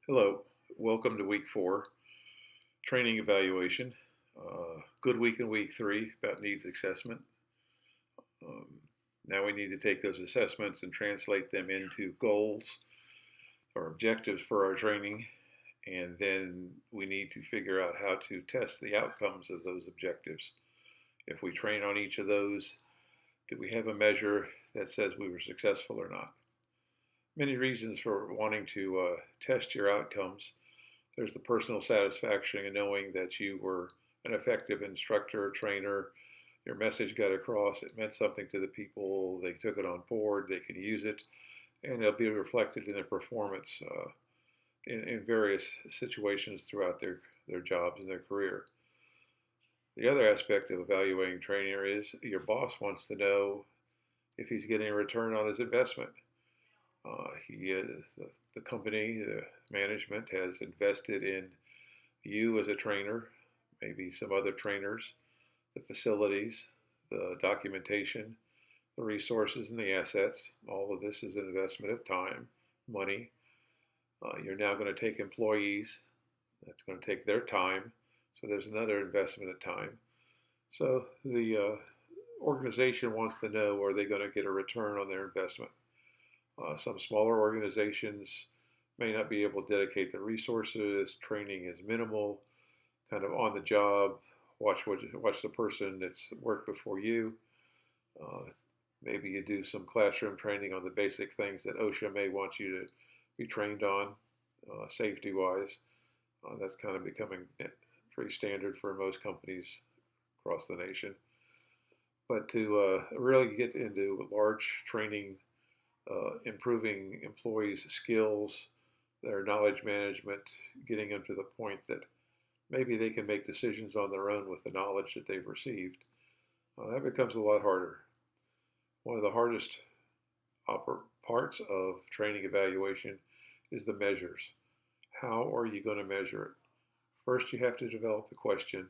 Hello, welcome to week 4, training evaluation. Good week in week 3 about needs assessment. Um, Now we need to take those assessments and translate them into goals or objectives for our training, and then we need to figure out how to test the outcomes of those objectives. If we train on each of those, do we have a measure that says we were successful or not? Many reasons for wanting to test your outcomes. There's the personal satisfaction in knowing that you were an effective instructor or trainer. Your message got across. It meant something to the people. They took it on board. They can use it, and it'll be reflected in their performance in various situations throughout their jobs and their career. The other aspect of evaluating a trainer is your boss wants to know if he's getting a return on his investment. The company, the management has invested in you as a trainer, maybe some other trainers, the facilities, the documentation, the resources and the assets. All of this is an investment of time, money. You're now going to take employees. That's going to take their time. So there's another investment of time. So the organization wants to know, are they going to get a return on their investment? Some smaller organizations may not be able to dedicate the resources. Training is minimal, kind of on the job. Watch the person that's worked before you. Maybe you do some classroom training on the basic things that OSHA may want you to be trained on, safety-wise. That's kind of becoming pretty standard for most companies across the nation. But to really get into large training, improving employees' skills, their knowledge management, getting them to the point that maybe they can make decisions on their own with the knowledge that they've received. That becomes a lot harder. One of the hardest parts of training evaluation is the measures. How are you going to measure it? First, you have to develop the question.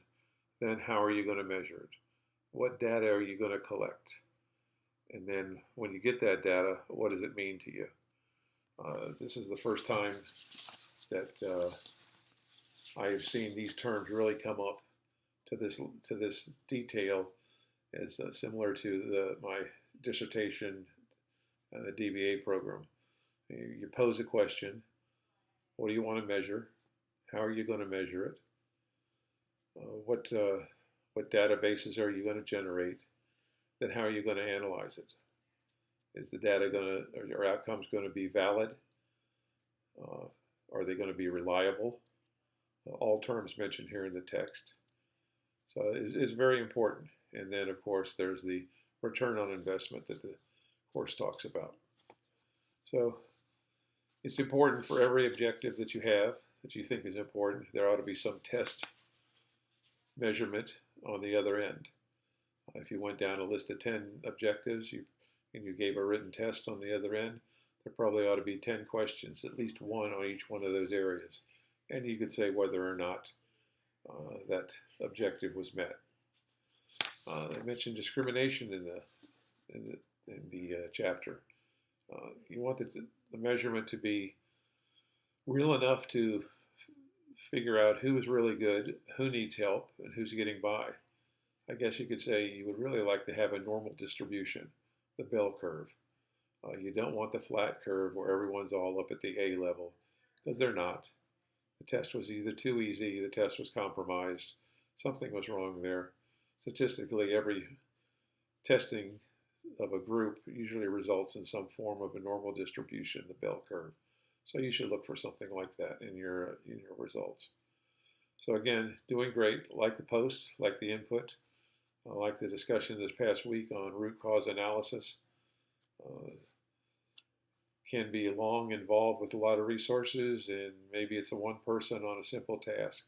Then, how are you going to measure it? What data are you going to collect? And then when you get that data, what does it mean to you? This is the first time that I have seen these terms really come up to this detail, as similar to my dissertation and the DBA program. You pose a question. What do you want to measure? How are you going to measure it? What databases are you going to generate? Then how are you going to analyze it? Is the data or your outcomes going to be valid? Are they going to be reliable? All terms mentioned here in the text. So it's very important. And then, of course, there's the return on investment that the course talks about. So it's important for every objective that you have, that you think is important, there ought to be some test measurement on the other end. If you went down a list of 10 objectives and you gave a written test on the other end, there probably ought to be 10 questions, at least one on each one of those areas. And you could say whether or not that objective was met. I mentioned discrimination in the chapter. You want the measurement to be real enough to figure out who is really good, who needs help, and who's getting by. I guess you could say you would really like to have a normal distribution, the bell curve. You don't want the flat curve where everyone's all up at the A level, because they're not. The test was either too easy, the test was compromised, something was wrong there. Statistically, every testing of a group usually results in some form of a normal distribution, the bell curve. So you should look for something like that in your results. So again, doing great. Like the post, like the input. I like the discussion this past week on root cause analysis. Can be long, involved with a lot of resources, and maybe it's a one person on a simple task.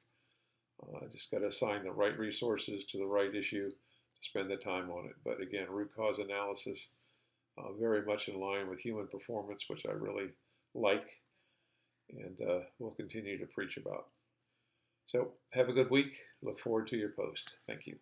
Just got to assign the right resources to the right issue to spend the time on it. But again, root cause analysis, very much in line with human performance, which I really like and will continue to preach about. So have a good week. Look forward to your post. Thank you.